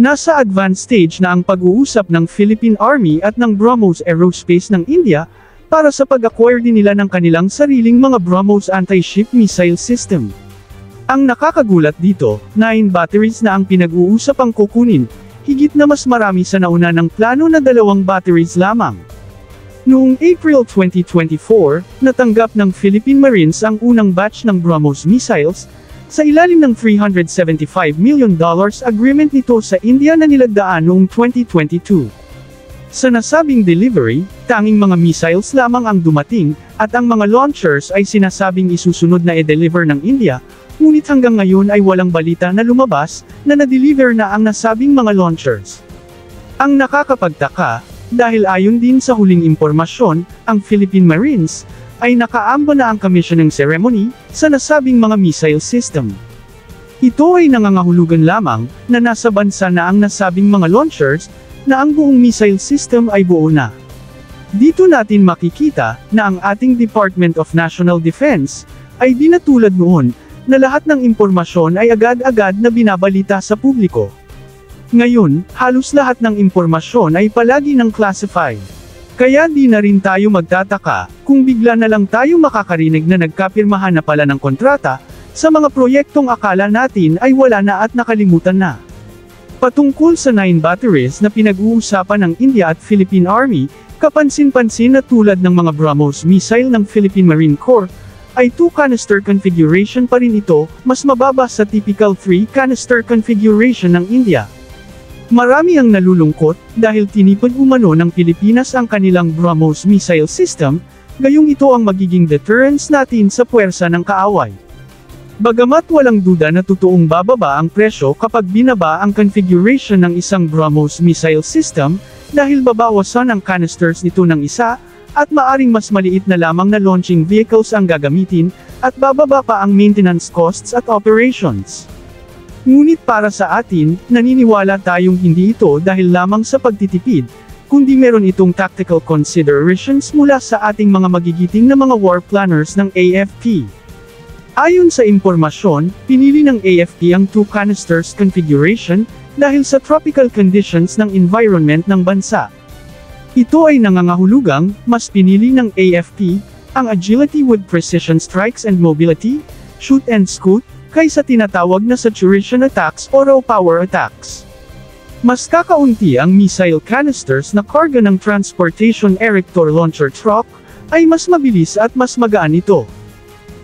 Nasa advanced stage na ang pag-uusap ng Philippine Army at ng BrahMos Aerospace ng India, para sa pag-acquire din nila ng kanilang sariling mga BrahMos anti-ship missile system. Ang nakakagulat dito, 9 batteries na ang pinag-uusapang kukunin, higit na mas marami sa nauna ng plano na 2 batteries lamang. Noong April 2024, natanggap ng Philippine Marines ang unang batch ng BrahMos missiles, sa ilalim ng $375 million agreement nito sa India na nilagdaan noong 2022. Sa nasabing delivery, tanging mga missiles lamang ang dumating, at ang mga launchers ay sinasabing isusunod na i-deliver ng India, ngunit hanggang ngayon ay walang balita na lumabas, na na-deliver na ang nasabing mga launchers. Ang nakakapagtaka, dahil ayon din sa huling impormasyon, ang Philippine Marines, ay nakaamba na ang commissioning ceremony, sa nasabing mga missile system. Ito ay nangangahulugan lamang, na nasa bansa na ang nasabing mga launchers, na ang buong missile system ay buo na. Dito natin makikita, na ang ating Department of National Defense, ay di na tulad noon, na lahat ng impormasyon ay agad-agad na binabalita sa publiko. Ngayon, halos lahat ng impormasyon ay palagi ng classified. Kaya di na rin tayo magtataka, kung bigla na lang tayo makakarinig na nagkapirmahan na pala ng kontrata, sa mga proyektong akala natin ay wala na at nakalimutan na. Patungkol sa 9 batteries na pinag-uusapan ng India at Philippine Army, kapansin-pansin na tulad ng mga BrahMos missile ng Philippine Marine Corps, ay 2 canister configuration pa rin ito, mas mababa sa typical 3 canister configuration ng India. Marami ang nalulungkot, dahil tinipid umano ng Pilipinas ang kanilang BrahMos missile system, gayong ito ang magiging deterrence natin sa puwersa ng kaaway. Bagamat walang duda na totoong bababa ang presyo kapag binaba ang configuration ng isang BrahMos missile system, dahil babawasan ang canisters nito ng isa, at maaring mas maliit na lamang na launching vehicles ang gagamitin, at bababa pa ang maintenance costs at operations. Ngunit para sa atin, naniniwala tayong hindi ito dahil lamang sa pagtitipid, kundi meron itong tactical considerations mula sa ating mga magigiting na mga war planners ng AFP. Ayon sa impormasyon, pinili ng AFP ang 2 canisters configuration, dahil sa tropical conditions ng environment ng bansa. Ito ay nangangahulugang, mas pinili ng AFP, ang agility with precision strikes and mobility, shoot and scoot, kaysa tinatawag na saturation attacks o raw power attacks. Mas kakaunti ang missile canisters na karga ng transportation Erector launcher truck, ay mas mabilis at mas magaan ito.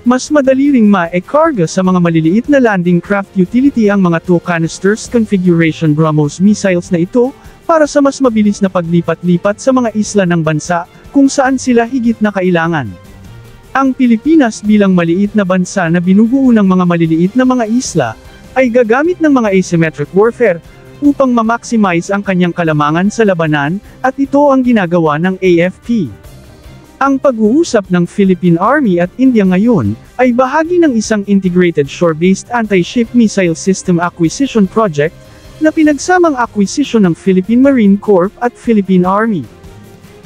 Mas madali ring ma-e-karga sa mga maliliit na landing craft utility ang mga 2 canisters configuration BrahMos missiles na ito, para sa mas mabilis na paglipat-lipat sa mga isla ng bansa, kung saan sila higit na kailangan. Ang Pilipinas bilang maliit na bansa na binubuo ng mga maliliit na mga isla, ay gagamit ng mga asymmetric warfare, upang ma-maximize ang kanyang kalamangan sa labanan, at ito ang ginagawa ng AFP. Ang pag-uusap ng Philippine Army at India ngayon, ay bahagi ng isang integrated shore-based anti-ship missile system acquisition project, na pinagsamang acquisition ng Philippine Marine Corps at Philippine Army.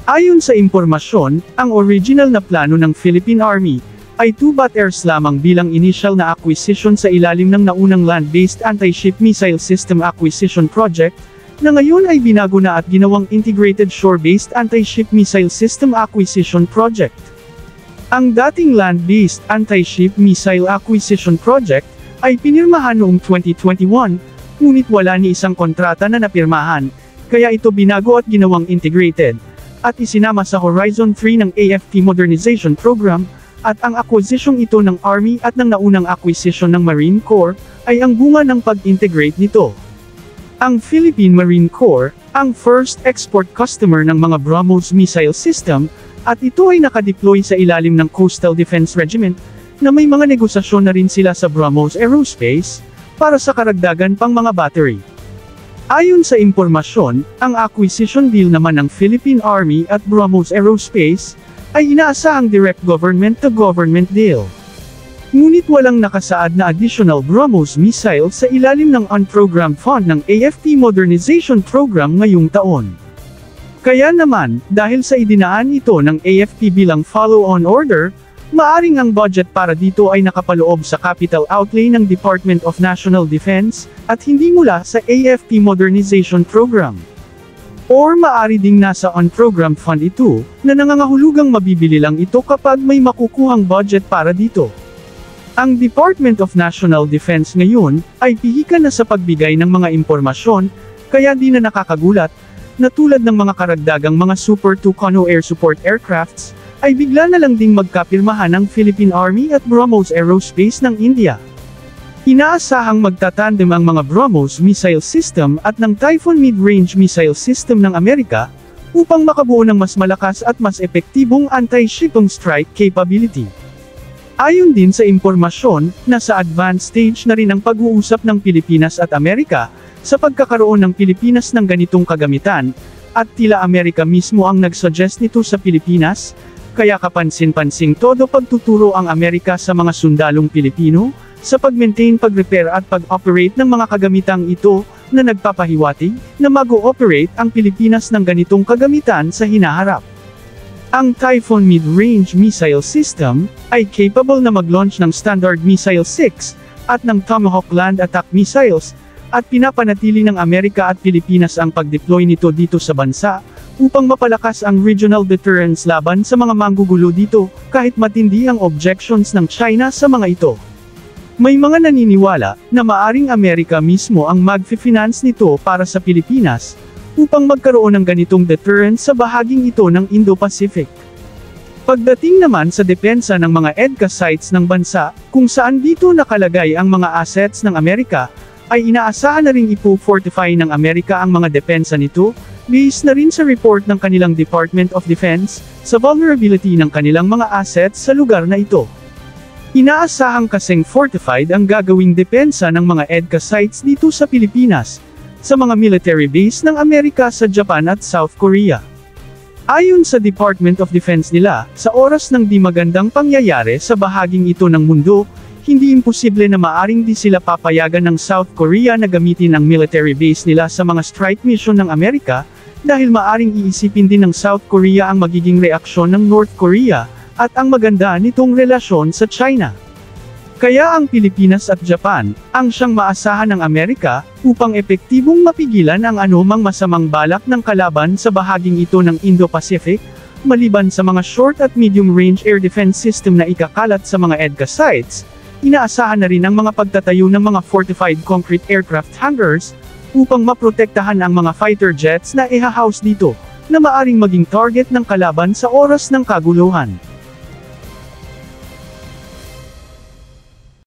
Ayon sa impormasyon, ang original na plano ng Philippine Army, ay 2 batteries lamang bilang initial na acquisition sa ilalim ng naunang land-based anti-ship missile system acquisition project, na ngayon ay binago na at ginawang integrated shore-based anti-ship missile system acquisition project. Ang dating land-based anti-ship missile acquisition project, ay pinirmahan noong 2021, ngunit wala ni isang kontrata na napirmahan, kaya ito binago at ginawang integrated, at isinama sa Horizon 3 ng AFP Modernization Program, at ang akwizisyong ito ng Army at ng naunang acquisition ng Marine Corps, ay ang bunga ng pag-integrate nito. Ang Philippine Marine Corps, ang first export customer ng mga BrahMos missile system, at ito ay nakadeploy sa ilalim ng Coastal Defense Regiment, na may mga negosasyon na rin sila sa BrahMos Aerospace, para sa karagdagan pang mga battery. Ayon sa impormasyon, ang acquisition deal naman ng Philippine Army at BrahMos Aerospace, ay inaasahang direct government-to-government deal. Ngunit walang nakasaad na additional BrahMos missile sa ilalim ng unprogrammed fund ng AFP Modernization Program ngayong taon. Kaya naman, dahil sa idinaan ito ng AFP bilang follow-on order, Maaring ang budget para dito ay nakapaloob sa capital outlay ng Department of National Defense, at hindi mula sa AFP Modernization Program. Or maari ding nasa on-program fund ito, na nangangahulugang mabibili lang ito kapag may makukuhang budget para dito. Ang Department of National Defense ngayon, ay pihika na sa pagbigay ng mga impormasyon, kaya di na nakakagulat, na tulad ng mga karagdagang mga Super Tucano air support aircrafts, ay bigla na lang ding magkapirmahan ng Philippine Army at BrahMos Aerospace ng India. Inaasahang magtatandem ang mga BrahMos missile system at ng Typhoon mid-range missile system ng Amerika, upang makabuo ng mas malakas at mas epektibong anti-shipping strike capability. Ayon din sa impormasyon, nasa advanced stage na rin ang pag-uusap ng Pilipinas at Amerika, sa pagkakaroon ng Pilipinas ng ganitong kagamitan, at tila Amerika mismo ang nagsuggest nito sa Pilipinas, kaya kapansin-pansing todo pagtuturo ang Amerika sa mga sundalong Pilipino, sa pag-maintain, pag-repair at pag-operate ng mga kagamitang ito, na nagpapahiwatig, na mag-ooperate ang Pilipinas ng ganitong kagamitan sa hinaharap. Ang Typhoon Mid-Range Missile System, ay capable na mag-launch ng Standard Missile 6, at ng Tomahawk Land Attack Missiles, at pinapanatili ng Amerika at Pilipinas ang pag-deploy nito dito sa bansa, upang mapalakas ang regional deterrence laban sa mga manggugulo dito, kahit matindi ang objections ng China sa mga ito. May mga naniniwala, na maaring Amerika mismo ang mag-finance nito para sa Pilipinas, upang magkaroon ng ganitong deterrence sa bahaging ito ng Indo-Pacific. Pagdating naman sa depensa ng mga EDCA sites ng bansa, kung saan dito nakalagay ang mga assets ng Amerika, ay inaasahan na ring ipo-fortify ng Amerika ang mga depensa nito, based na rin sa report ng kanilang Department of Defense, sa vulnerability ng kanilang mga assets sa lugar na ito. Inaasahang kasing fortified ang gagawing depensa ng mga EDCA sites dito sa Pilipinas, sa mga military base ng Amerika sa Japan at South Korea. Ayon sa Department of Defense nila, sa oras ng di magandang pangyayari sa bahaging ito ng mundo, hindi imposible na maaring di sila papayagan ng South Korea na gamitin ang military base nila sa mga strike mission ng Amerika, dahil maaring iisipin din ng South Korea ang magiging reaksyon ng North Korea, at ang maganda nitong relasyon sa China. Kaya ang Pilipinas at Japan, ang siyang maasahan ng Amerika, upang epektibong mapigilan ang anumang masamang balak ng kalaban sa bahaging ito ng Indo-Pacific, maliban sa mga short at medium-range air defense system na ikakalat sa mga EDCA sites. Inaasahan na rin ang mga pagtatayo ng mga fortified concrete aircraft hangars, upang maprotektahan ang mga fighter jets na iha-house dito, na maaring maging target ng kalaban sa oras ng kaguluhan.